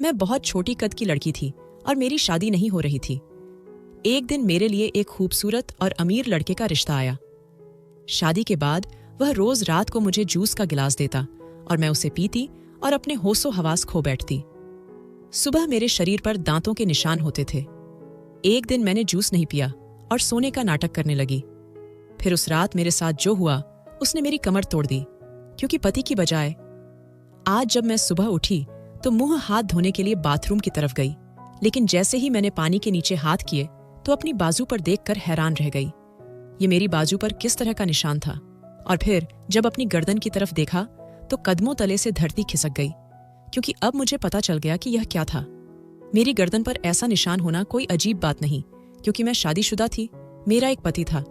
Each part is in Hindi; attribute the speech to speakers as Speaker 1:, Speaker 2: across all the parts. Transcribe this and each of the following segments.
Speaker 1: मैं बहुत छोटी कद की लड़की थी और मेरी शादी नहीं हो रही थी। एक दिन मेरे लिए एक खूबसूरत और अमीर लड़के का रिश्ता आया। शादी के बाद वह रोज रात को मुझे जूस का गिलास देता और मैं उसे पीती और अपने होशो हवास खो बैठती। सुबह मेरे शरीर पर दांतों के निशान होते थे। एक दिन मैंने जूस नहीं पिया और सोने का नाटक करने लगी। फिर उस रात मेरे साथ जो हुआ उसने मेरी कमर तोड़ दी, क्योंकि पति की बजाय आज जब मैं सुबह उठी तो मुंह हाथ धोने के लिए बाथरूम की तरफ गई, लेकिन जैसे ही मैंने पानी के नीचे हाथ किए तो अपनी बाजू पर देखकर हैरान रह गई। ये मेरी बाजू पर किस तरह का निशान था। और फिर जब अपनी गर्दन की तरफ देखा तो कदमों तले से धरती खिसक गई, क्योंकि अब मुझे पता चल गया कि यह क्या था। मेरी गर्दन पर ऐसा निशान होना कोई अजीब बात नहीं, क्योंकि मैं शादीशुदा थी, मेरा एक पति था।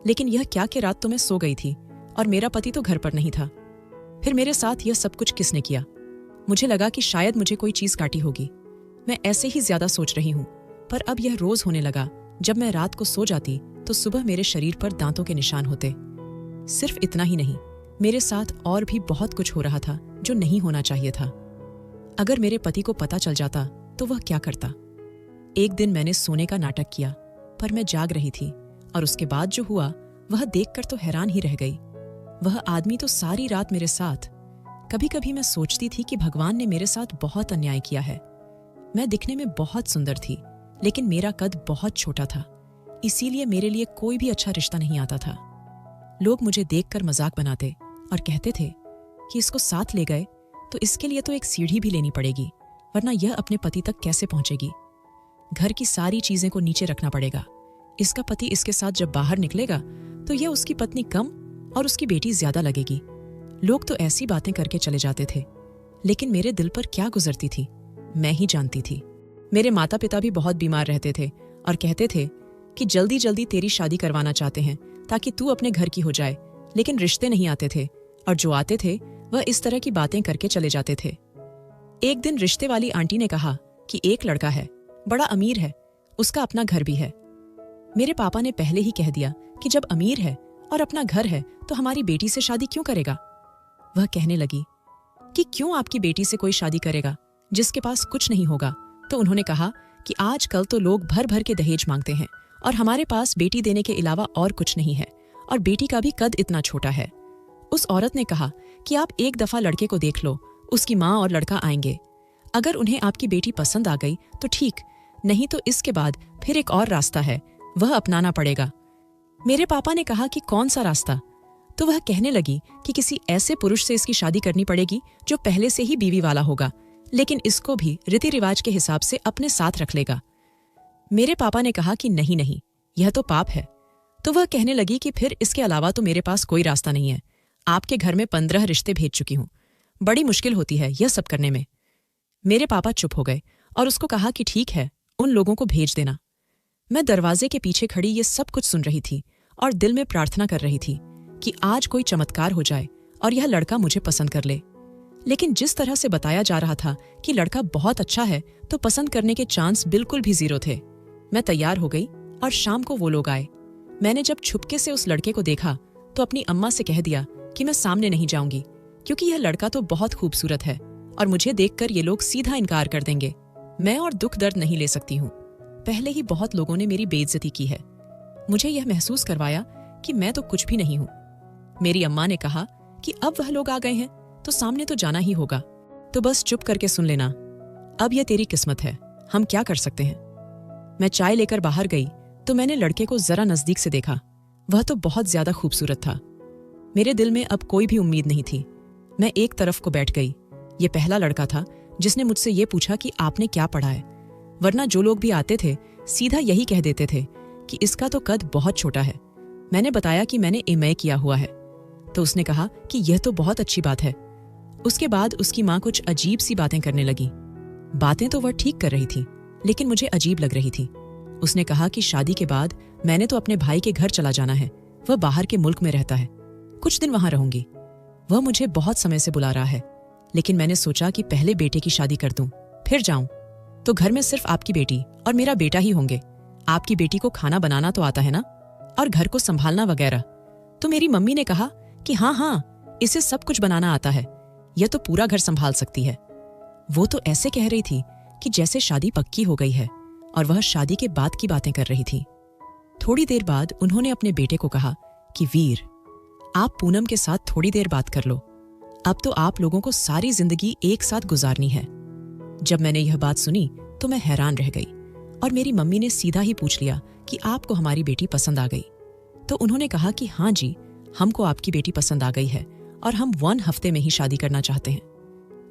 Speaker 1: लेकिन यह क्या कि रात तो मैं सो गई थी और मेरा पति तो घर पर नहीं था। फिर मेरे साथ यह सब कुछ किसने किया? मुझे लगा कि शायद मुझे कोई चीज काटी होगी। मैं ऐसे ही ज्यादा सोच रही हूँ, पर अब यह रोज होने लगा। जब मैं रात को सो जाती तो सुबह मेरे शरीर पर दांतों के निशान होते। सिर्फ इतना ही नहीं, मेरे साथ और भी बहुत कुछ हो रहा था जो नहीं होना चाहिए था। अगर मेरे पति को पता चल जाता तो वह क्या करता? एक दिन मैंने सोने का नाटक किया, पर मैं जाग रही थी और उसके बाद जो हुआ वह देखकर तो हैरान ही रह गई। वह आदमी तो सारी रात मेरे साथ। कभी कभी मैं सोचती थी कि भगवान ने मेरे साथ बहुत अन्याय किया है। मैं दिखने में बहुत सुंदर थी, लेकिन मेरा कद बहुत छोटा था, इसीलिए मेरे लिए कोई भी अच्छा रिश्ता नहीं आता था। लोग मुझे देखकर मजाक बनाते और कहते थे कि इसको साथ ले गए तो इसके लिए तो एक सीढ़ी भी लेनी पड़ेगी, वरना यह अपने पति तक कैसे पहुंचेगी। घर की सारी चीजें को नीचे रखना पड़ेगा। इसका पति इसके साथ जब बाहर निकलेगा तो यह उसकी पत्नी कम और उसकी बेटी ज्यादा लगेगी। लोग तो ऐसी बातें करके चले जाते थे, लेकिन मेरे दिल पर क्या गुजरती थी मैं ही जानती थी। मेरे माता पिता भी बहुत बीमार रहते थे और कहते थे कि जल्दी जल्दी तेरी शादी करवाना चाहते हैं ताकि तू अपने घर की हो जाए, लेकिन रिश्ते नहीं आते थे, और जो आते थे वह इस तरह की बातें करके चले जाते थे। एक दिन रिश्ते वाली आंटी ने कहा कि एक लड़का है, बड़ा अमीर है, उसका अपना घर भी है। मेरे पापा ने पहले ही कह दिया कि जब अमीर है और अपना घर है तो हमारी बेटी से शादी क्यों करेगा। वह कहने लगी कि क्यों आपकी बेटी से कोई शादी करेगा जिसके पास कुछ नहीं होगा। तो उन्होंने कहा कि आजकल तो लोग भर भर के दहेज मांगते हैं और हमारे पास बेटी देने के अलावा और कुछ नहीं है, और बेटी का भी कद इतना छोटा है। उस औरत ने कहा कि आप एक दफा लड़के को देख लो, उसकी माँ और लड़का आएंगे। अगर उन्हें आपकी बेटी पसंद आ गई तो ठीक, नहीं तो इसके बाद फिर एक और रास्ता है, वह अपनाना पड़ेगा। मेरे पापा ने कहा कि कौन सा रास्ता? तो वह कहने लगी कि किसी ऐसे पुरुष से इसकी शादी करनी पड़ेगी जो पहले से ही बीवी वाला होगा, लेकिन इसको भी रीति रिवाज के हिसाब से अपने साथ रख लेगा। मेरे पापा ने कहा कि नहीं नहीं, यह तो पाप है। तो वह कहने लगी कि फिर इसके अलावा तो मेरे पास कोई रास्ता नहीं है। आपके घर में 15 रिश्ते भेज चुकी हूं, बड़ी मुश्किल होती है यह सब करने में। मेरे पापा चुप हो गए और उसको कहा कि ठीक है, उन लोगों को भेज देना। मैं दरवाजे के पीछे खड़ी ये सब कुछ सुन रही थी और दिल में प्रार्थना कर रही थी कि आज कोई चमत्कार हो जाए और यह लड़का मुझे पसंद कर ले। लेकिन जिस तरह से बताया जा रहा था कि लड़का बहुत अच्छा है, तो पसंद करने के चांस बिल्कुल भी जीरो थे। मैं तैयार हो गई और शाम को वो लोग आए। मैंने जब छुपके से उस लड़के को देखा तो अपनी अम्मा से कह दिया कि मैं सामने नहीं जाऊंगी, क्योंकि यह लड़का तो बहुत खूबसूरत है और मुझे देखकर ये लोग सीधा इनकार कर देंगे। मैं और दुख दर्द नहीं ले सकती हूँ। पहले ही बहुत लोगों ने मेरी बेइज्जती की है। मुझे यह महसूस करवाया कि मैं तो कुछ भी नहीं हूँ। मेरी अम्मा ने कहा कि अब वह लोग आ गए हैं तो सामने तो जाना ही होगा, तो बस चुप करके सुन लेना। अब यह तेरी किस्मत है, हम क्या कर सकते हैं। मैं चाय लेकर बाहर गई तो मैंने लड़के को जरा नजदीक से देखा। वह तो बहुत ज्यादा खूबसूरत था। मेरे दिल में अब कोई भी उम्मीद नहीं थी। मैं एक तरफ को बैठ गई। ये पहला लड़का था जिसने मुझसे ये पूछा कि आपने क्या पढ़ा है, वरना जो लोग भी आते थे सीधा यही कह देते थे कि इसका तो कद बहुत छोटा है। मैंने बताया कि मैंने एमए किया हुआ है, तो उसने कहा कि यह तो बहुत अच्छी बात है। उसके बाद उसकी माँ कुछ अजीब सी बातें करने लगी। बातें तो वह ठीक कर रही थी, लेकिन मुझे अजीब लग रही थी। उसने कहा कि शादी के बाद मैंने तो अपने भाई के घर चला जाना है, वह बाहर के मुल्क में रहता है, कुछ दिन वहां रहूंगी। वह मुझे बहुत समय से बुला रहा है, लेकिन मैंने सोचा कि पहले बेटे की शादी कर दूं, फिर जाऊं। तो घर में सिर्फ आपकी बेटी और मेरा बेटा ही होंगे। आपकी बेटी को खाना बनाना तो आता है ना, और घर को संभालना वगैरह। तो मेरी मम्मी ने कहा कि हाँ हाँ, इसे सब कुछ बनाना आता है, यह तो पूरा घर संभाल सकती है। वो तो ऐसे कह रही थी कि जैसे शादी पक्की हो गई है और वह शादी के बाद की बातें कर रही थी। थोड़ी देर बाद उन्होंने अपने बेटे को कहा कि वीर, आप पूनम के साथ थोड़ी देर बात कर लो। अब तो आप लोगों को सारी जिंदगी एक साथ गुजारनी है। जब मैंने यह बात सुनी तो मैं हैरान रह गई और मेरी मम्मी ने सीधा ही पूछ लिया कि आपको हमारी बेटी पसंद आ गई? तो उन्होंने कहा कि हाँ जी, हमको आपकी बेटी पसंद आ गई है और हम 1 हफ्ते में ही शादी करना चाहते हैं।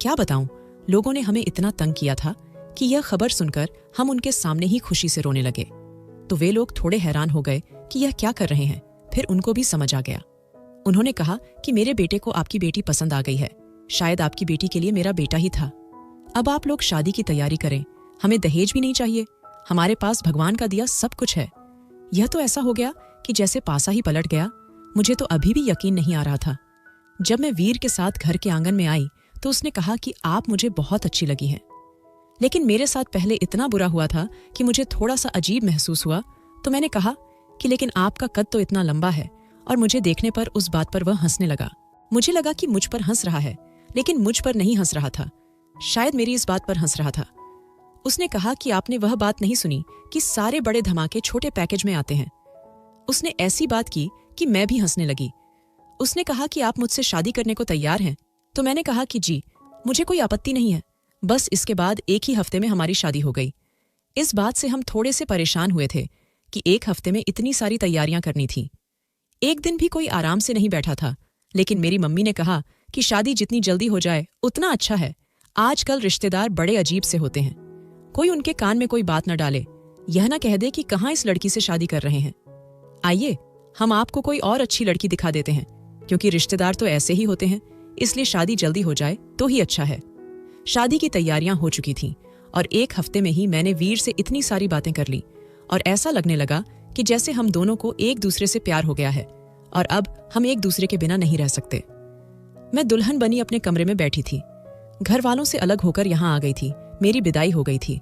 Speaker 1: क्या बताऊं, लोगों ने हमें इतना तंग किया था कि यह खबर सुनकर हम उनके सामने ही खुशी से रोने लगे। तो वे लोग थोड़े हैरान हो गए कि यह क्या कर रहे हैं। फिर उनको भी समझ आ गया। उन्होंने कहा कि मेरे बेटे को आपकी बेटी पसंद आ गई है, शायद आपकी बेटी के लिए मेरा बेटा ही था। अब आप लोग शादी की तैयारी करें, हमें दहेज भी नहीं चाहिए, हमारे पास भगवान का दिया सब कुछ है। यह तो ऐसा हो गया कि जैसे पासा ही पलट गया। मुझे तो अभी भी यकीन नहीं आ रहा था। जब मैं वीर के साथ घर के आंगन में आई तो उसने कहा कि आप मुझे बहुत अच्छी लगी हैं। लेकिन मेरे साथ पहले इतना बुरा हुआ था कि मुझे थोड़ा सा अजीब महसूस हुआ। तो मैंने कहा कि लेकिन आपका कद तो इतना लंबा है, और मुझे देखने पर उस बात पर वह हंसने लगा। मुझे लगा कि मुझ पर हंस रहा है, लेकिन मुझ पर नहीं हंस रहा था, शायद मेरी इस बात पर हंस रहा था। उसने कहा कि आपने वह बात नहीं सुनी कि सारे बड़े धमाके छोटे पैकेज में आते हैं। उसने ऐसी बात की कि मैं भी हंसने लगी। उसने कहा कि आप मुझसे शादी करने को तैयार हैं? तो मैंने कहा कि जी, मुझे कोई आपत्ति नहीं है। बस इसके बाद 1 ही हफ्ते में हमारी शादी हो गई। इस बात से हम थोड़े से परेशान हुए थे कि 1 हफ्ते में इतनी सारी तैयारियां करनी थी। एक दिन भी कोई आराम से नहीं बैठा था। लेकिन मेरी मम्मी ने कहा कि शादी जितनी जल्दी हो जाए उतना अच्छा है। आजकल रिश्तेदार बड़े अजीब से होते हैं। कोई उनके कान में कोई बात न डाले, यह ना कह दे कि कहाँ इस लड़की से शादी कर रहे हैं। आइए, हम आपको कोई और अच्छी लड़की दिखा देते हैं, क्योंकि रिश्तेदार तो ऐसे ही होते हैं, इसलिए शादी जल्दी हो जाए तो ही अच्छा है। शादी की तैयारियां हो चुकी थीं और 1 हफ्ते में ही मैंने वीर से इतनी सारी बातें कर ली और ऐसा लगने लगा कि जैसे हम दोनों को एक दूसरे से प्यार हो गया है और अब हम एक दूसरे के बिना नहीं रह सकते। मैं दुल्हन बनी अपने कमरे में बैठी थी। घर वालों से अलग होकर यहाँ आ गई थी। मेरी विदाई हो गई थी।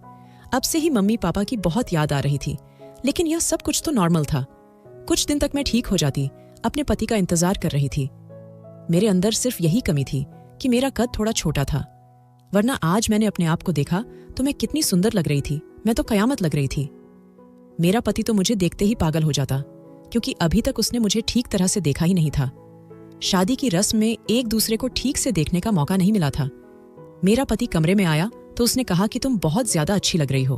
Speaker 1: अब से ही मम्मी पापा की बहुत याद आ रही थी। लेकिन यह सब कुछ तो नॉर्मल था। कुछ दिन तक मैं ठीक हो जाती, अपने पति का इंतजार कर रही थी। मेरे अंदर सिर्फ यही कमी थी कि मेरा कद थोड़ा छोटा था, वरना आज मैंने अपने आप को देखा तो मैं कितनी सुंदर लग रही थी। मैं तो कयामत लग रही थी। मेरा पति तो मुझे देखते ही पागल हो जाता, क्योंकि अभी तक उसने मुझे ठीक तरह से देखा ही नहीं था। शादी की रस्म में एक दूसरे को ठीक से देखने का मौका नहीं मिला था। मेरा पति कमरे में आया तो उसने कहा कि तुम बहुत ज्यादा अच्छी लग रही हो।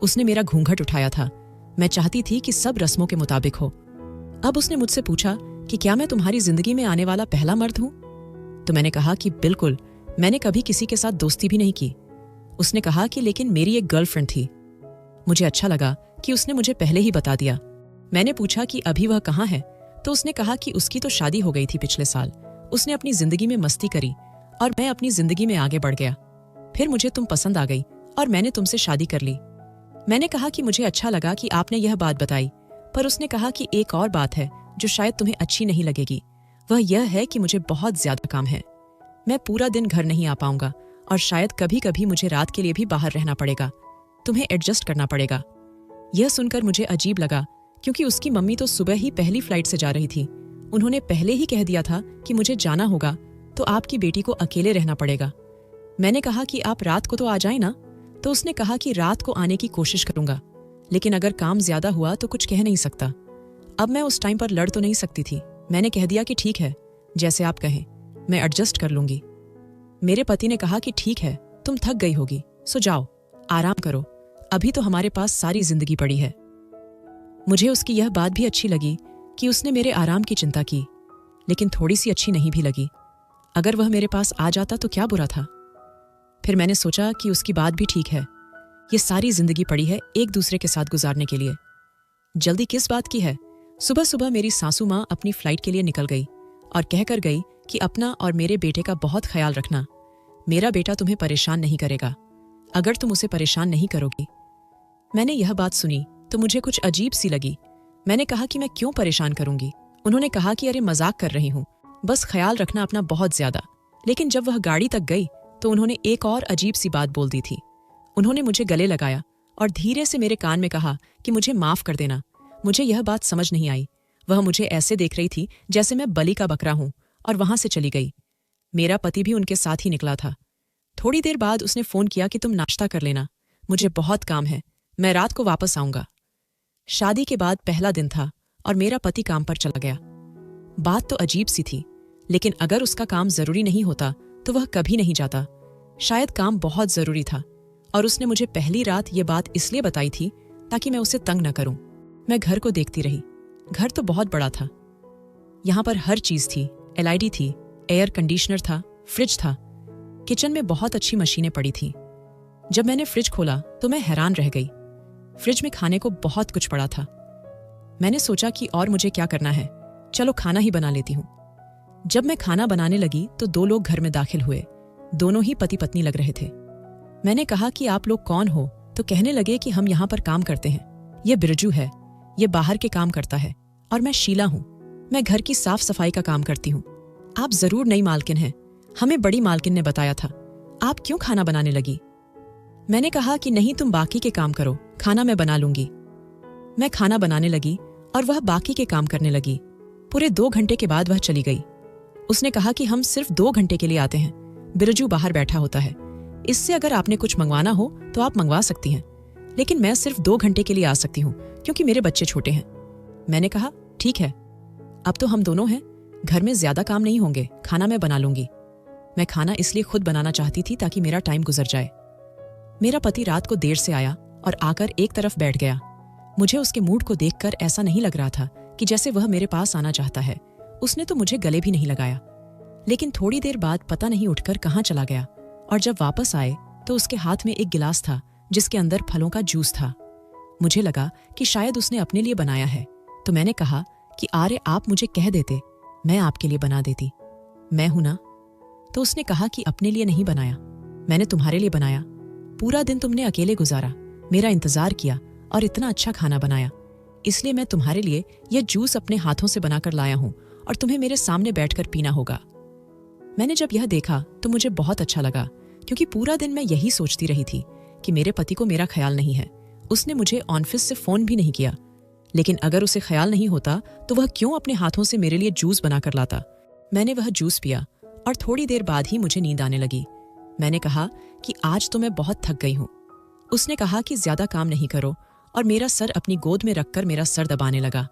Speaker 1: उसने मेरा घूंघट उठाया था। मैं चाहती थी कि सब रस्मों के मुताबिक हो। अब उसने मुझसे पूछा कि क्या मैं तुम्हारी जिंदगी में आने वाला पहला मर्द हूं? तो मैंने कहा कि बिल्कुल, मैंने कभी किसी के साथ दोस्ती भी नहीं की। उसने कहा कि लेकिन मेरी एक गर्लफ्रेंड थी। मुझे अच्छा लगा कि उसने मुझे पहले ही बता दिया। मैंने पूछा कि अभी वह कहाँ है, तो उसने कहा कि उसकी तो शादी हो गई थी पिछले साल। उसने अपनी जिंदगी में मस्ती करी और मैं अपनी जिंदगी में आगे बढ़ गया। फिर मुझे तुम पसंद आ गई और मैंने तुमसे शादी कर ली। मैंने कहा कि मुझे अच्छा लगा कि आपने यह बात बताई, पर उसने कहा कि एक और बात है जो शायद तुम्हें अच्छी नहीं लगेगी। वह यह है कि मुझे बहुत ज्यादा काम है। मैं पूरा दिन घर नहीं आ पाऊंगा और शायद कभी कभी मुझे रात के लिए भी बाहर रहना पड़ेगा। तुम्हें एडजस्ट करना पड़ेगा। यह सुनकर मुझे अजीब लगा, क्योंकि उसकी मम्मी तो सुबह ही पहली फ्लाइट से जा रही थी। उन्होंने पहले ही कह दिया था कि मुझे जाना होगा तो आपकी बेटी को अकेले रहना पड़ेगा। मैंने कहा कि आप रात को तो आ जाए ना। तो उसने कहा कि रात को आने की कोशिश करूंगा, लेकिन अगर काम ज्यादा हुआ तो कुछ कह नहीं सकता। अब मैं उस टाइम पर लड़ तो नहीं सकती थी। मैंने कह दिया कि ठीक है, जैसे आप कहें, मैं एडजस्ट कर लूंगी। मेरे पति ने कहा कि ठीक है, तुम थक गई होगी, सो जाओ, आराम करो, अभी तो हमारे पास सारी जिंदगी पड़ी है। मुझे उसकी यह बात भी अच्छी लगी कि उसने मेरे आराम की चिंता की, लेकिन थोड़ी सी अच्छी नहीं भी लगी। अगर वह मेरे पास आ जाता तो क्या बुरा था। फिर मैंने सोचा कि उसकी बात भी ठीक है। ये सारी जिंदगी पड़ी है एक दूसरे के साथ गुजारने के लिए। जल्दी किस बात की है। सुबह सुबह मेरी सासू माँ अपनी फ्लाइट के लिए निकल गई और कहकर गई कि अपना और मेरे बेटे का बहुत ख्याल रखना। मेरा बेटा तुम्हें परेशान नहीं करेगा, अगर तुम उसे परेशान नहीं करोगी। मैंने यह बात सुनी तो मुझे कुछ अजीब सी लगी। मैंने कहा कि मैं क्यों परेशान करूंगी। उन्होंने कहा कि अरे मजाक कर रही हूँ, बस ख्याल रखना अपना बहुत ज्यादा। लेकिन जब वह गाड़ी तक गई तो उन्होंने एक और अजीब सी बात बोल दी थी। उन्होंने मुझे गले लगाया और धीरे से मेरे कान में कहा कि मुझे माफ कर देना। मुझे यह बात समझ नहीं आई। वह मुझे ऐसे देख रही थी जैसे मैं बलि का बकरा हूं, और वहां से चली गई। मेरा पति भी उनके साथ ही निकला था। थोड़ी देर बाद उसने फोन किया कि तुम नाश्ता कर लेना, मुझे बहुत काम है, मैं रात को वापस आऊंगा। शादी के बाद पहला दिन था और मेरा पति काम पर चला गया। बात तो अजीब सी थी, लेकिन अगर उसका काम जरूरी नहीं होता तो वह कभी नहीं जाता। शायद काम बहुत जरूरी था और उसने मुझे पहली रात ये बात इसलिए बताई थी ताकि मैं उसे तंग न करूं। मैं घर को देखती रही। घर तो बहुत बड़ा था। यहां पर हर चीज थी, एलईडी थी, एयर कंडीशनर था, फ्रिज था, किचन में बहुत अच्छी मशीनें पड़ी थीं। जब मैंने फ्रिज खोला तो मैं हैरान रह गई। फ्रिज में खाने को बहुत कुछ पड़ा था। मैंने सोचा कि और मुझे क्या करना है, चलो खाना ही बना लेती हूँ। जब मैं खाना बनाने लगी तो 2 लोग घर में दाखिल हुए। दोनों ही पति पत्नी लग रहे थे। मैंने कहा कि आप लोग कौन हो, तो कहने लगे कि हम यहाँ पर काम करते हैं। ये बिरजू है, ये बाहर के काम करता है, और मैं शीला हूँ, मैं घर की साफ सफाई का काम करती हूँ। आप जरूर नई मालकिन हैं, हमें बड़ी मालकिन ने बताया था। आप क्यों खाना बनाने लगी? मैंने कहा कि नहीं, तुम बाकी के काम करो, खाना मैं बना लूंगी। मैं खाना बनाने लगी और वह बाकी के काम करने लगी। पूरे 2 घंटे के बाद वह चली गई। उसने कहा कि हम सिर्फ 2 घंटे के लिए आते हैं, बिरजू बाहर बैठा होता है, इससे अगर आपने कुछ मंगवाना हो तो आप मंगवा सकती हैं, लेकिन मैं सिर्फ 2 घंटे के लिए आ सकती हूँ क्योंकि मेरे बच्चे छोटे हैं। मैंने कहा ठीक है, अब तो हम दोनों हैं, घर में ज्यादा काम नहीं होंगे, खाना मैं बना लूंगी। मैं खाना इसलिए खुद बनाना चाहती थी ताकि मेरा टाइम गुजर जाए। मेरा पति रात को देर से आया और आकर एक तरफ बैठ गया। मुझे उसके मूड को देखकर ऐसा नहीं लग रहा था कि जैसे वह मेरे पास आना चाहता है। उसने तो मुझे गले भी नहीं लगाया। लेकिन थोड़ी देर बाद पता नहीं उठकर कहाँ चला गया, और जब वापस आए तो उसके हाथ में एक गिलास था जिसके अंदर फलों का जूस था। मुझे लगा कि शायद उसने अपने लिए बनाया है, तो मैंने कहा कि आर्य, आप मुझे कह देते, मैं आपके लिए बना देती, मैं हूं ना। तो उसने कहा कि अपने लिए नहीं बनाया, मैंने तुम्हारे लिए बनाया। पूरा दिन तुमने अकेले गुजारा, मेरा इंतजार किया और इतना अच्छा खाना बनाया, इसलिए मैं तुम्हारे लिए यह जूस अपने हाथों से बनाकर लाया हूं और तुम्हें मेरे सामने बैठकर पीना होगा। मैंने जब यह देखा तो मुझे बहुत अच्छा लगा, क्योंकि पूरा दिन मैं यही सोचती रही थी कि मेरे पति को मेरा ख्याल नहीं है। उसने मुझे ऑफिस से फोन भी नहीं किया, लेकिन अगर उसे ख्याल नहीं होता तो वह क्यों अपने हाथों से मेरे लिए जूस बनाकर लाता। मैंने वह जूस पिया और थोड़ी देर बाद ही मुझे नींद आने लगी। मैंने कहा कि आज तो मैं बहुत थक गई हूँ। उसने कहा कि ज्यादा काम नहीं करो और मेरा सर अपनी गोद में रखकर मेरा सर दबाने लगा।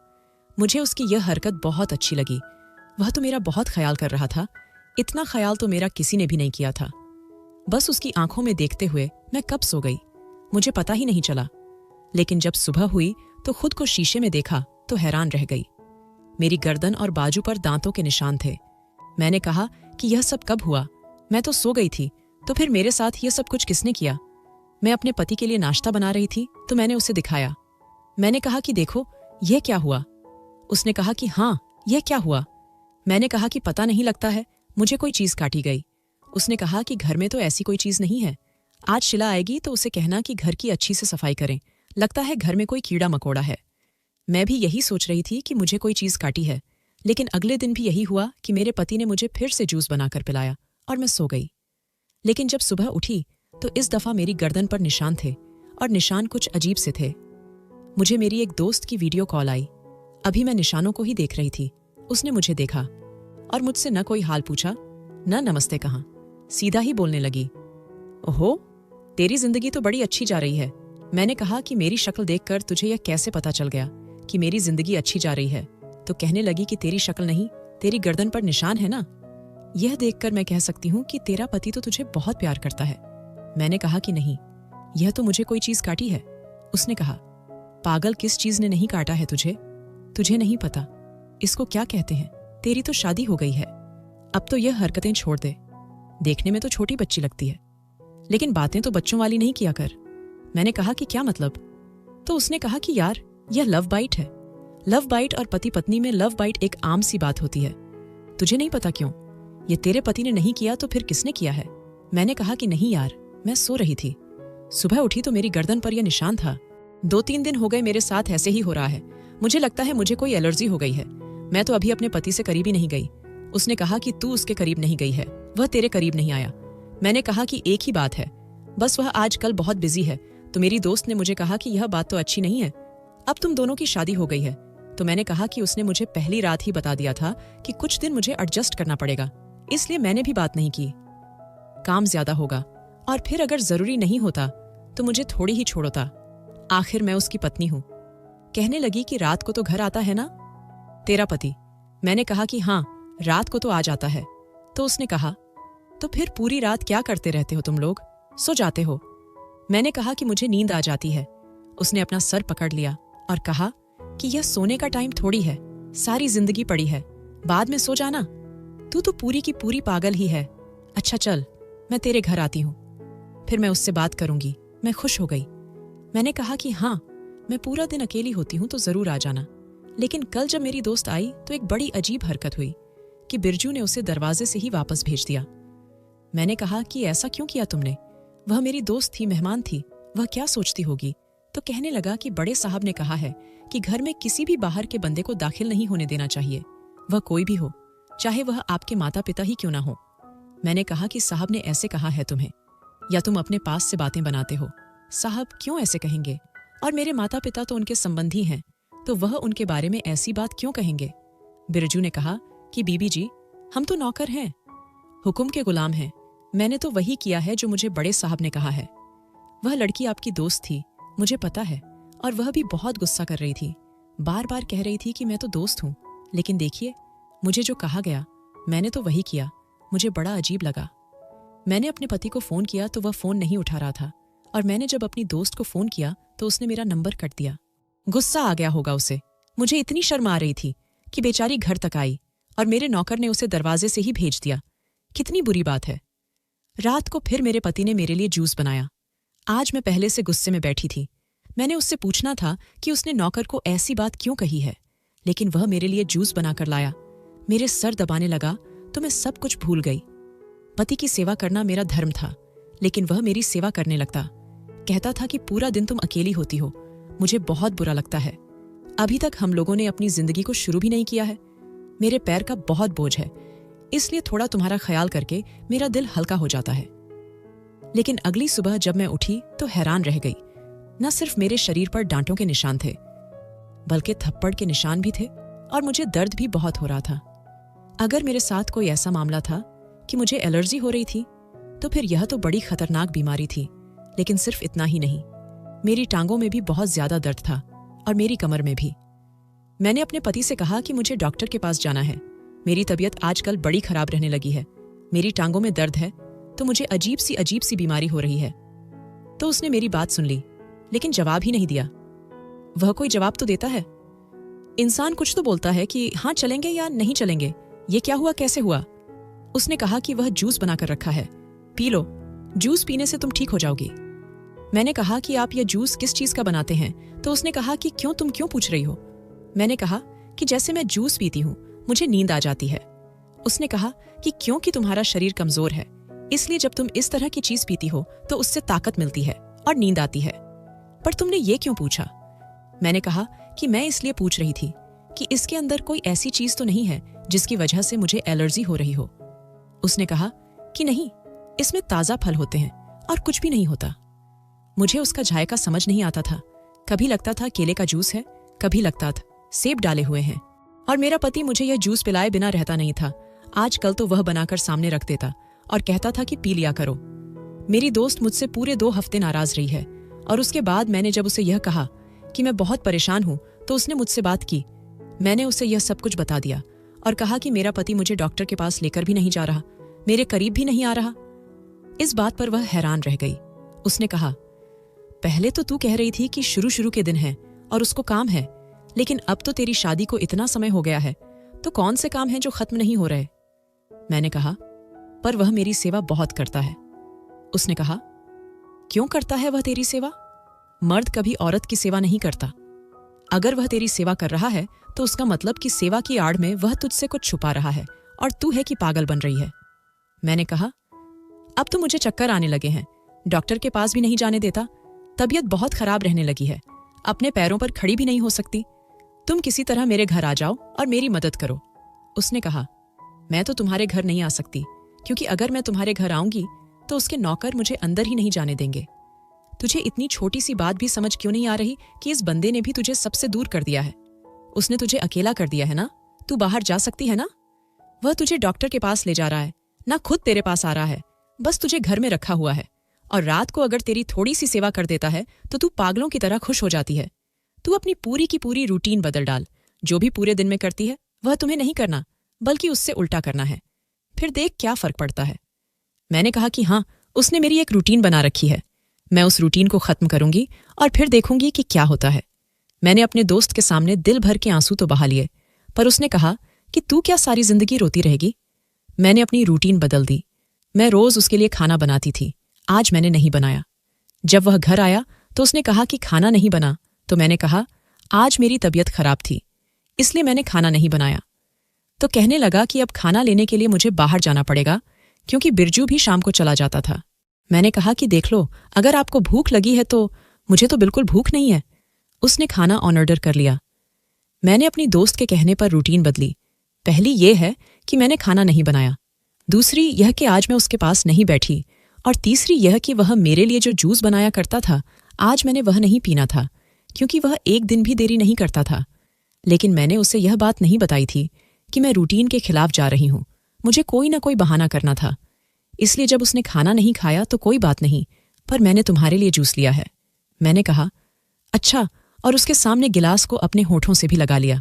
Speaker 1: मुझे उसकी यह हरकत बहुत अच्छी लगी। वह तो मेरा बहुत ख्याल कर रहा था, इतना ख्याल तो मेरा किसी ने भी नहीं किया था। बस उसकी आंखों में देखते हुए मैं कब सो गई मुझे पता ही नहीं चला। लेकिन जब सुबह हुई तो खुद को शीशे में देखा तो हैरान रह गई। मेरी गर्दन और बाजू पर दांतों के निशान थे। मैंने कहा कि यह सब कब हुआ? मैं तो सो गई थी, तो फिर मेरे साथ यह सब कुछ किसने किया? मैं अपने पति के लिए नाश्ता बना रही थी तो मैंने उसे दिखाया। मैंने कहा कि देखो यह क्या हुआ। उसने कहा कि हाँ, यह क्या हुआ? मैंने कहा कि पता नहीं, लगता है मुझे कोई चीज काटी गई। उसने कहा कि घर में तो ऐसी कोई चीज नहीं है, आज शिला आएगी तो उसे कहना कि घर की अच्छी से सफाई करें, लगता है घर में कोई कीड़ा मकोड़ा है। मैं भी यही सोच रही थी कि मुझे कोई चीज काटी है, लेकिन अगले दिन भी यही हुआ कि मेरे पति ने मुझे फिर से जूस बनाकर पिलाया और मैं सो गई। लेकिन जब सुबह उठी तो इस दफा मेरी गर्दन पर निशान थे, और निशान कुछ अजीब से थे। मुझे मेरी एक दोस्त की वीडियो कॉल आई। अभी मैं निशानों को ही देख रही थी। उसने मुझे देखा और मुझसे न कोई हाल पूछा, न नमस्ते कहा, सीधा ही बोलने लगी, ओहो, तेरी जिंदगी तो बड़ी अच्छी जा रही है। मैंने कहा कि मेरी शक्ल देखकर तुझे यह कैसे पता चल गया कि मेरी जिंदगी अच्छी जा रही है? तो कहने लगी कि तेरी शक्ल नहीं, तेरी गर्दन पर निशान है ना, यह देखकर मैं कह सकती हूँ कि तेरा पति तो तुझे बहुत प्यार करता है। मैंने कहा कि नहीं, यह तो मुझे कोई चीज काटी है। उसने कहा, पागल, किस चीज ने नहीं काटा है तुझे? तुझे नहीं पता इसको क्या कहते हैं? तेरी तो शादी हो गई है, अब तो यह हरकतें छोड़ दे। देखने में तो छोटी बच्ची लगती है, लेकिन बातें तो बच्चों वाली नहीं किया कर। मैंने कहा कि क्या मतलब? तो उसने कहा कि यार, यह लव बाइट है। लव बाइट और पति पत्नी में लव बाइट एक आम सी बात होती है, तुझे नहीं पता क्यों? ये तेरे पति ने नहीं किया तो फिर किसने किया है? मैंने कहा कि नहीं यार, मैं सो रही थी, सुबह उठी तो मेरी गर्दन पर यह निशान था। 2-3 दिन हो गए मेरे साथ ऐसे ही हो रहा है। मुझे लगता है मुझे कोई एलर्जी हो गई है। मैं तो अभी अपने पति से करीब ही नहीं गई। उसने कहा कि तू उसके करीब नहीं गई है, वह तेरे करीब नहीं आया। मैंने कहा कि एक ही बात है, बस वह आजकल बहुत बिजी है। तो मेरी दोस्त ने मुझे कहा कि यह बात तो अच्छी नहीं है, अब तुम दोनों की शादी हो गई है। तो मैंने कहा कि उसने मुझे पहली रात ही बता दिया था कि कुछ दिन मुझे एडजस्ट करना पड़ेगा, इसलिए मैंने भी बात नहीं की। काम ज्यादा होगा, और फिर अगर जरूरी नहीं होता तो मुझे थोड़ी ही छोड़ोता। आखिर मैं उसकी पत्नी हूं। कहने लगी कि रात को तो घर आता है ना तेरा पति। मैंने कहा कि हाँ, रात को तो आ जाता है। तो उसने कहा, तो फिर पूरी रात क्या करते रहते हो तुम लोग, सो जाते हो? मैंने कहा कि मुझे नींद आ जाती है। उसने अपना सर पकड़ लिया और कहा कि यह सोने का टाइम थोड़ी है, सारी जिंदगी पड़ी है, बाद में सो जाना। तू तो पूरी की पूरी पागल ही है। अच्छा चल, मैं तेरे घर आती हूं, फिर मैं उससे बात करूंगी। मैं खुश हो गई। मैंने कहा कि हाँ, मैं पूरा दिन अकेली होती हूं तो जरूर आ जाना। लेकिन कल जब मेरी दोस्त आई तो एक बड़ी अजीब हरकत हुई कि बिरजू ने उसे दरवाजे से ही वापस भेज दिया। मैंने कहा कि ऐसा क्यों किया तुमने? वह मेरी दोस्त थी, मेहमान थी, वह क्या सोचती होगी? तो कहने लगा कि बड़े साहब ने कहा है कि घर में किसी भी बाहर के बंदे को दाखिल नहीं होने देना चाहिए, वह कोई भी हो, चाहे वह आपके माता पिता ही क्यों ना हो। मैंने कहा कि साहब ने ऐसे कहा है तुम्हें, या तुम अपने पास से बातें बनाते हो? साहब क्यों ऐसे कहेंगे? और मेरे माता पिता तो उनके संबंधी हैं, तो वह उनके बारे में ऐसी बात क्यों कहेंगे? बिरजू ने कहा कि बीबी जी, हम तो नौकर हैं, हुक्म के गुलाम हैं। मैंने तो वही किया है जो मुझे बड़े साहब ने कहा है। वह लड़की आपकी दोस्त थी, मुझे पता है, और वह भी बहुत गुस्सा कर रही थी। बार बार कह रही थी कि मैं तो दोस्त हूं, लेकिन देखिए, मुझे जो कहा गया मैंने तो वही किया। मुझे बड़ा अजीब लगा। मैंने अपने पति को फोन किया तो वह फोन नहीं उठा रहा था, और मैंने जब अपनी दोस्त को फोन किया तो उसने मेरा नंबर कट दिया। गुस्सा आ गया होगा उसे। मुझे इतनी शर्म आ रही थी कि बेचारी घर तक आई और मेरे नौकर ने उसे दरवाजे से ही भेज दिया। कितनी बुरी बात है। रात को फिर मेरे पति ने मेरे लिए जूस बनाया। आज मैं पहले से गुस्से में बैठी थी। मैंने उससे पूछना था कि उसने नौकर को ऐसी बात क्यों कही है, लेकिन वह मेरे लिए जूस बनाकर लाया। मेरे सर दबाने लगा तो मैं सब कुछ भूल गई। पति की सेवा करना मेरा धर्म था, लेकिन वह मेरी सेवा करने लगता। कहता था कि पूरा दिन तुम अकेली होती हो। मुझे बहुत बुरा लगता है। अभी तक हम लोगों ने अपनी जिंदगी को शुरू भी नहीं किया है। मेरे पैर का बहुत बोझ है, इसलिए थोड़ा तुम्हारा ख्याल करके मेरा दिल हल्का हो जाता है। लेकिन अगली सुबह जब मैं उठी तो हैरान रह गई। न सिर्फ मेरे शरीर पर डांटों के निशान थे, बल्कि थप्पड़ के निशान भी थे, और मुझे दर्द भी बहुत हो रहा था। अगर मेरे साथ कोई ऐसा मामला था कि मुझे एलर्जी हो रही थी, तो फिर यह तो बड़ी खतरनाक बीमारी थी। लेकिन सिर्फ इतना ही नहीं, मेरी टांगों में भी बहुत ज्यादा दर्द था, और मेरी कमर में भी। मैंने अपने पति से कहा कि मुझे डॉक्टर के पास जाना है। मेरी तबीयत आजकल बड़ी खराब रहने लगी है। मेरी टांगों में दर्द है तो मुझे अजीब सी बीमारी हो रही है। तो उसने मेरी बात सुन ली, लेकिन जवाब ही नहीं दिया। वह कोई जवाब तो देता है। इंसान कुछ तो बोलता है कि हाँ चलेंगे या नहीं चलेंगे, ये क्या हुआ, कैसे हुआ। उसने कहा कि वह जूस बनाकर रखा है, पी लो, जूस पीने से तुम ठीक हो जाओगी। मैंने कहा कि आप यह जूस किस चीज का बनाते हैं? तो उसने कहा कि क्यों, तुम क्यों पूछ रही हो? मैंने कहा कि जैसे मैं जूस पीती हूँ मुझे नींद आ जाती है। उसने कहा कि क्योंकि तुम्हारा शरीर कमजोर है, इसलिए जब तुम इस तरह की चीज पीती हो तो उससे ताकत मिलती है और नींद आती है। पर तुमने ये क्यों पूछा? मैंने कहा कि मैं इसलिए पूछ रही थी कि इसके अंदर कोई ऐसी चीज तो नहीं है जिसकी वजह से मुझे एलर्जी हो रही हो। उसने कहा कि नहीं, इसमें ताजा फल होते हैं और कुछ भी नहीं होता। मुझे उसका जायका समझ नहीं आता था। कभी लगता था केले का जूस है, कभी लगता था सेब डाले हुए हैं। और मेरा पति मुझे यह जूस पिलाए बिना रहता नहीं था। आजकल तो वह बनाकर सामने रख देता और कहता था कि पी लिया करो। मेरी दोस्त मुझसे पूरे 2 हफ्ते नाराज रही है, और उसके बाद मैंने जब उसे यह कहा कि मैं बहुत परेशान हूं तो उसने मुझसे बात की। मैंने उसे यह सब कुछ बता दिया और कहा कि मेरा पति मुझे डॉक्टर के पास लेकर भी नहीं जा रहा, मेरे करीब भी नहीं आ रहा। इस बात पर वह हैरान रह गई। उसने कहा, पहले तो तू कह रही थी कि शुरू शुरू के दिन है और उसको काम है, लेकिन अब तो तेरी शादी को इतना समय हो गया है, तो कौन से काम हैं जो खत्म नहीं हो रहे? मैंने कहा, पर वह मेरी सेवा बहुत करता है। उसने कहा, क्यों करता है वह तेरी सेवा? मर्द कभी औरत की सेवा नहीं करता। अगर वह तेरी सेवा कर रहा है तो उसका मतलब कि सेवा की आड़ में वह तुझसे कुछ छुपा रहा है और तू है कि पागल बन रही है। मैंने कहा, अब तो मुझे चक्कर आने लगे हैं, डॉक्टर के पास भी नहीं जाने देता, तबीयत बहुत खराब रहने लगी है, अपने पैरों पर खड़ी भी नहीं हो सकती। तुम किसी तरह मेरे घर आ जाओ और मेरी मदद करो। उसने कहा, मैं तो तुम्हारे घर नहीं आ सकती, क्योंकि अगर मैं तुम्हारे घर आऊंगी तो उसके नौकर मुझे अंदर ही नहीं जाने देंगे। तुझे इतनी छोटी सी बात भी समझ क्यों नहीं आ रही कि इस बंदे ने भी तुझे सबसे दूर कर दिया है। उसने तुझे अकेला कर दिया है ना। तू बाहर जा सकती है ना। वह तुझे डॉक्टर के पास ले जा रहा है, ना खुद तेरे पास आ रहा है, बस तुझे घर में रखा हुआ है और रात को अगर तेरी थोड़ी सी सेवा कर देता है तो तू पागलों की तरह खुश हो जाती है। तू अपनी पूरी की पूरी रूटीन बदल डाल। जो भी पूरे दिन में करती है वह तुम्हें नहीं करना, बल्कि उससे उल्टा करना है। फिर देख क्या फर्क पड़ता है। मैंने कहा कि हाँ, उसने मेरी एक रूटीन बना रखी है। मैं उस रूटीन को खत्म करूंगी और फिर देखूंगी कि क्या होता है। मैंने अपने दोस्त के सामने दिल भर के आंसू तो बहा लिए, पर उसने कहा कि तू क्या सारी जिंदगी रोती रहेगी। मैंने अपनी रूटीन बदल दी। मैं रोज उसके लिए खाना बनाती थी। आज मैंने नहीं बनाया। जब वह घर आया तो उसने कहा कि खाना नहीं बना, तो मैंने कहा आज मेरी तबीयत खराब थी, इसलिए मैंने खाना नहीं बनाया। तो कहने लगा कि अब खाना लेने के लिए मुझे बाहर जाना पड़ेगा, क्योंकि बिरजू भी शाम को चला जाता था। मैंने कहा कि देख लो, अगर आपको भूख लगी है तो मुझे तो बिल्कुल भूख नहीं है। उसने खाना ऑन ऑर्डर कर लिया। मैंने अपनी दोस्त के कहने पर रूटीन बदली। पहली ये है कि मैंने खाना नहीं बनाया, दूसरी यह कि आज मैं उसके पास नहीं बैठी, और तीसरी यह कि वह मेरे लिए जो जूस बनाया करता था आज मैंने वह नहीं पीना था, क्योंकि वह एक दिन भी देरी नहीं करता था। लेकिन मैंने उसे यह बात नहीं बताई थी कि मैं रूटीन के खिलाफ जा रही हूं। मुझे कोई ना कोई बहाना करना था। इसलिए जब उसने खाना नहीं खाया तो कोई बात नहीं, पर मैंने तुम्हारे लिए जूस लिया है। मैंने कहा अच्छा, और उसके सामने गिलास को अपने होठों से भी लगा लिया।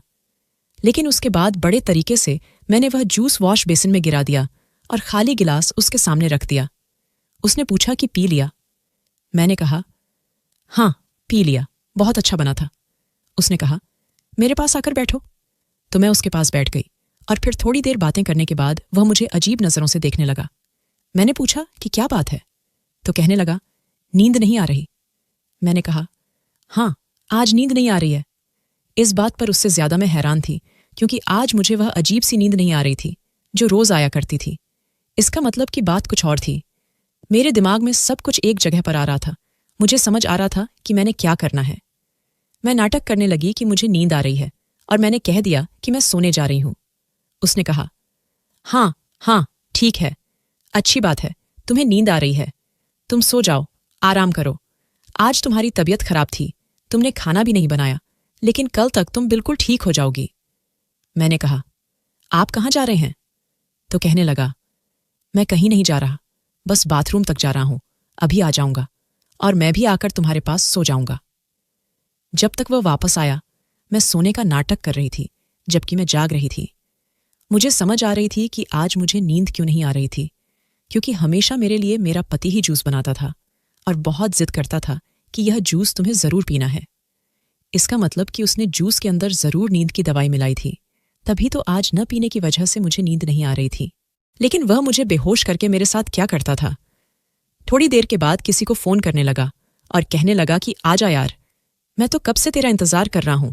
Speaker 1: लेकिन उसके बाद बड़े तरीके से मैंने वह जूस वॉश बेसिन में गिरा दिया और खाली गिलास उसके सामने रख दिया। उसने पूछा कि पी लिया? मैंने कहा हाँ, पी लिया, बहुत अच्छा बना था। उसने कहा मेरे पास आकर बैठो। तो मैं उसके पास बैठ गई और फिर थोड़ी देर बातें करने के बाद वह मुझे अजीब नजरों से देखने लगा। मैंने पूछा कि क्या बात है, तो कहने लगा नींद नहीं आ रही। मैंने कहा हाँ, आज नींद नहीं आ रही है। इस बात पर उससे ज्यादा मैं हैरान थी, क्योंकि आज मुझे वह अजीब सी नींद नहीं आ रही थी जो रोज आया करती थी। इसका मतलब कि बात कुछ और थी। मेरे दिमाग में सब कुछ एक जगह पर आ रहा था। मुझे समझ आ रहा था कि मैंने क्या करना है। मैं नाटक करने लगी कि मुझे नींद आ रही है और मैंने कह दिया कि मैं सोने जा रही हूं। उसने कहा हाँ हाँ, ठीक है, अच्छी बात है, तुम्हें नींद आ रही है, तुम सो जाओ, आराम करो। आज तुम्हारी तबीयत खराब थी, तुमने खाना भी नहीं बनाया, लेकिन कल तक तुम बिल्कुल ठीक हो जाओगी। मैंने कहा आप कहाँ जा रहे हैं? तो कहने लगा मैं कहीं नहीं जा रहा, बस बाथरूम तक जा रहा हूं, अभी आ जाऊंगा और मैं भी आकर तुम्हारे पास सो जाऊंगा। जब तक वह वापस आया मैं सोने का नाटक कर रही थी, जबकि मैं जाग रही थी। मुझे समझ आ रही थी कि आज मुझे नींद क्यों नहीं आ रही थी, क्योंकि हमेशा मेरे लिए मेरा पति ही जूस बनाता था और बहुत जिद करता था कि यह जूस तुम्हें जरूर पीना है। इसका मतलब कि उसने जूस के अंदर जरूर नींद की दवाई मिलाई थी, तभी तो आज न पीने की वजह से मुझे नींद नहीं आ रही थी। लेकिन वह मुझे बेहोश करके मेरे साथ क्या करता था। थोड़ी देर के बाद किसी को फोन करने लगा और कहने लगा कि आजा यार, मैं तो कब से तेरा इंतजार कर रहा हूं।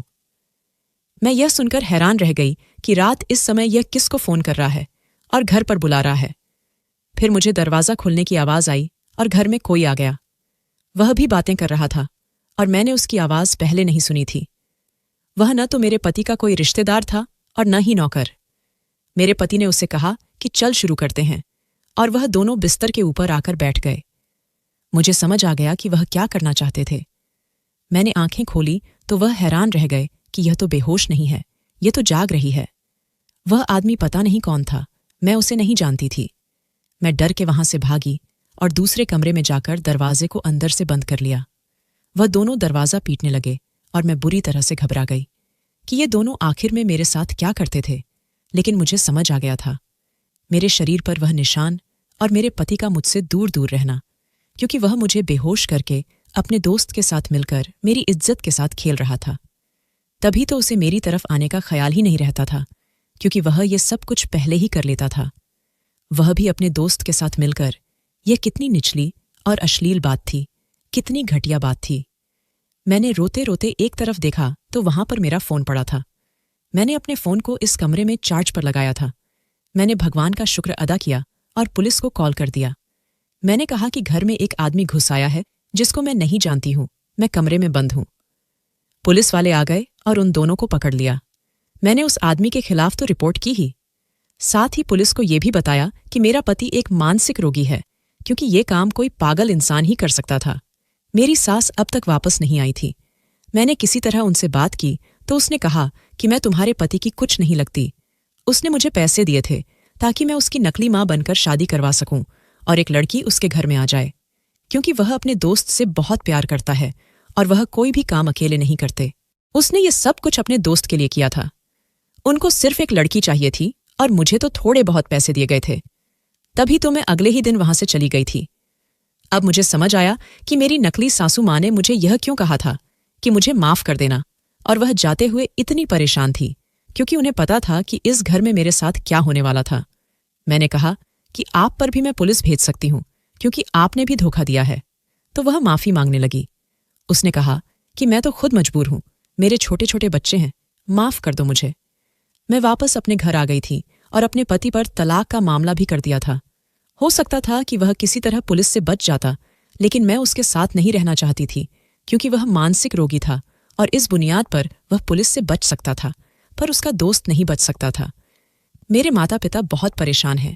Speaker 1: मैं यह सुनकर हैरान रह गई कि रात इस समय यह किसको फोन कर रहा है और घर पर बुला रहा है। फिर मुझे दरवाजा खुलने की आवाज आई और घर में कोई आ गया। वह भी बातें कर रहा था और मैंने उसकी आवाज पहले नहीं सुनी थी। वह न तो मेरे पति का कोई रिश्तेदार था और न ही नौकर। मेरे पति ने उससे कहा कि चल शुरू करते हैं, और वह दोनों बिस्तर के ऊपर आकर बैठ गए। मुझे समझ आ गया कि वह क्या करना चाहते थे। मैंने आंखें खोली तो वह हैरान रह गए कि यह तो बेहोश नहीं है, यह तो जाग रही है। वह आदमी पता नहीं कौन था, मैं उसे नहीं जानती थी। मैं डर के वहां से भागी और दूसरे कमरे में जाकर दरवाजे को अंदर से बंद कर लिया। वह दोनों दरवाजा पीटने लगे और मैं बुरी तरह से घबरा गई कि ये दोनों आखिर में मेरे साथ क्या करते थे। लेकिन मुझे समझ आ गया था, मेरे शरीर पर वह निशान और मेरे पति का मुझसे दूर दूर रहना, क्योंकि वह मुझे बेहोश करके अपने दोस्त के साथ मिलकर मेरी इज्जत के साथ खेल रहा था। तभी तो उसे मेरी तरफ आने का ख्याल ही नहीं रहता था, क्योंकि वह ये सब कुछ पहले ही कर लेता था। वह भी अपने दोस्त के साथ मिलकर। यह कितनी निचली और अश्लील बात थी, कितनी घटिया बात थी। मैंने रोते रोते एक तरफ देखा तो वहां पर मेरा फोन पड़ा था। मैंने अपने फोन को इस कमरे में चार्ज पर लगाया था। मैंने भगवान का शुक्र अदा किया और पुलिस को कॉल कर दिया। मैंने कहा कि घर में एक आदमी घुस आया है जिसको मैं नहीं जानती हूं, मैं कमरे में बंद हूं। पुलिस वाले आ गए और उन दोनों को पकड़ लिया। मैंने उस आदमी के खिलाफ तो रिपोर्ट की ही, साथ ही पुलिस को यह भी बताया कि मेरा पति एक मानसिक रोगी है, क्योंकि ये काम कोई पागल इंसान ही कर सकता था। मेरी सास अब तक वापस नहीं आई थी। मैंने किसी तरह उनसे बात की तो उसने कहा कि मैं तुम्हारे पति की कुछ नहीं लगती। उसने मुझे पैसे दिए थे ताकि मैं उसकी नकली मां बनकर शादी करवा सकूं और एक लड़की उसके घर में आ जाए। क्योंकि वह अपने दोस्त से बहुत प्यार करता है और वह कोई भी काम अकेले नहीं करते। उसने ये सब कुछ अपने दोस्त के लिए किया था। उनको सिर्फ एक लड़की चाहिए थी और मुझे तो थोड़े बहुत पैसे दिए गए थे। तभी तो मैं अगले ही दिन वहां से चली गई थी। अब मुझे समझ आया कि मेरी नकली सासू माँ ने मुझे यह क्यों कहा था कि मुझे माफ कर देना, और वह जाते हुए इतनी परेशान थी क्योंकि उन्हें पता था कि इस घर में मेरे साथ क्या होने वाला था। मैंने कहा कि आप पर भी मैं पुलिस भेज सकती हूँ क्योंकि आपने भी धोखा दिया है। तो वह माफी मांगने लगी। उसने कहा कि मैं तो खुद मजबूर हूं, मेरे छोटे छोटे बच्चे हैं, माफ कर दो मुझे। मैं वापस अपने घर आ गई थी और अपने पति पर तलाक का मामला भी कर दिया था। हो सकता था कि वह किसी तरह पुलिस से बच जाता, लेकिन मैं उसके साथ नहीं रहना चाहती थी क्योंकि वह मानसिक रोगी था और इस बुनियाद पर वह पुलिस से बच सकता था, पर उसका दोस्त नहीं बच सकता था। मेरे माता पिता बहुत परेशान हैं।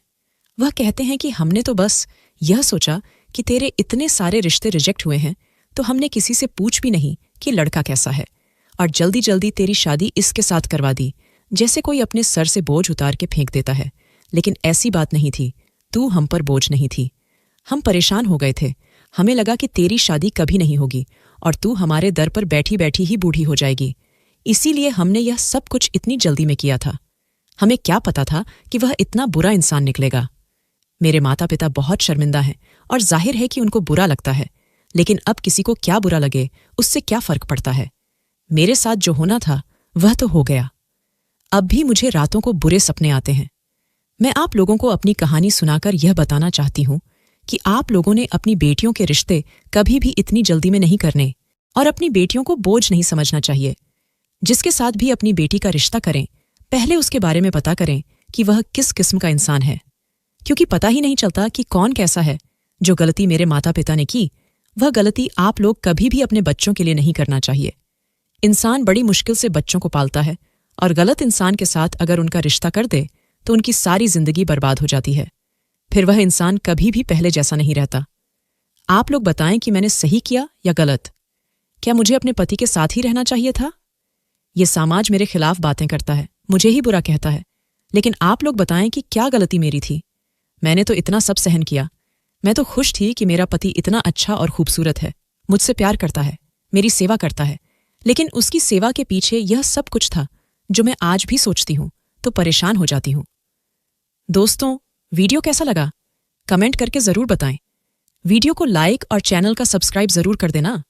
Speaker 1: वह कहते हैं कि हमने तो बस यह सोचा कि तेरे इतने सारे रिश्ते रिजेक्ट हुए हैं तो हमने किसी से पूछ भी नहीं कि लड़का कैसा है, और जल्दी जल्दी तेरी शादी इसके साथ करवा दी, जैसे कोई अपने सर से बोझ उतार के फेंक देता है। लेकिन ऐसी बात नहीं थी। तू हम पर बोझ नहीं थी। हम परेशान हो गए थे। हमें लगा कि तेरी शादी कभी नहीं होगी और तू हमारे दर पर बैठी बैठी ही बूढ़ी हो जाएगी। इसीलिए हमने यह सब कुछ इतनी जल्दी में किया था। हमें क्या पता था कि वह इतना बुरा इंसान निकलेगा। मेरे माता पिता बहुत शर्मिंदा हैं और जाहिर है कि उनको बुरा लगता है, लेकिन अब किसी को क्या बुरा लगे उससे क्या फर्क पड़ता है। मेरे साथ जो होना था वह तो हो गया। अब भी मुझे रातों को बुरे सपने आते हैं। मैं आप लोगों को अपनी कहानी सुनाकर यह बताना चाहती हूं कि आप लोगों ने अपनी बेटियों के रिश्ते कभी भी इतनी जल्दी में नहीं करने और अपनी बेटियों को बोझ नहीं समझना चाहिए। जिसके साथ भी अपनी बेटी का रिश्ता करें, पहले उसके बारे में पता करें कि वह किस किस्म का इंसान है, क्योंकि पता ही नहीं चलता कि कौन कैसा है। जो गलती मेरे माता पिता ने की, वह गलती आप लोग कभी भी अपने बच्चों के लिए नहीं करना चाहिए। इंसान बड़ी मुश्किल से बच्चों को पालता है और गलत इंसान के साथ अगर उनका रिश्ता कर दे तो उनकी सारी जिंदगी बर्बाद हो जाती है। फिर वह इंसान कभी भी पहले जैसा नहीं रहता। आप लोग बताएं कि मैंने सही किया या गलत। क्या मुझे अपने पति के साथ ही रहना चाहिए था? यह समाज मेरे खिलाफ बातें करता है, मुझे ही बुरा कहता है, लेकिन आप लोग बताएं कि क्या गलती मेरी थी। मैंने तो इतना सब सहन किया। मैं तो खुश थी कि मेरा पति इतना अच्छा और खूबसूरत है, मुझसे प्यार करता है, मेरी सेवा करता है, लेकिन उसकी सेवा के पीछे यह सब कुछ था जो मैं आज भी सोचती हूं तो परेशान हो जाती हूं। दोस्तों, वीडियो कैसा लगा? कमेंट करके जरूर बताएं। वीडियो को लाइक और चैनल का सब्सक्राइब जरूर कर देना।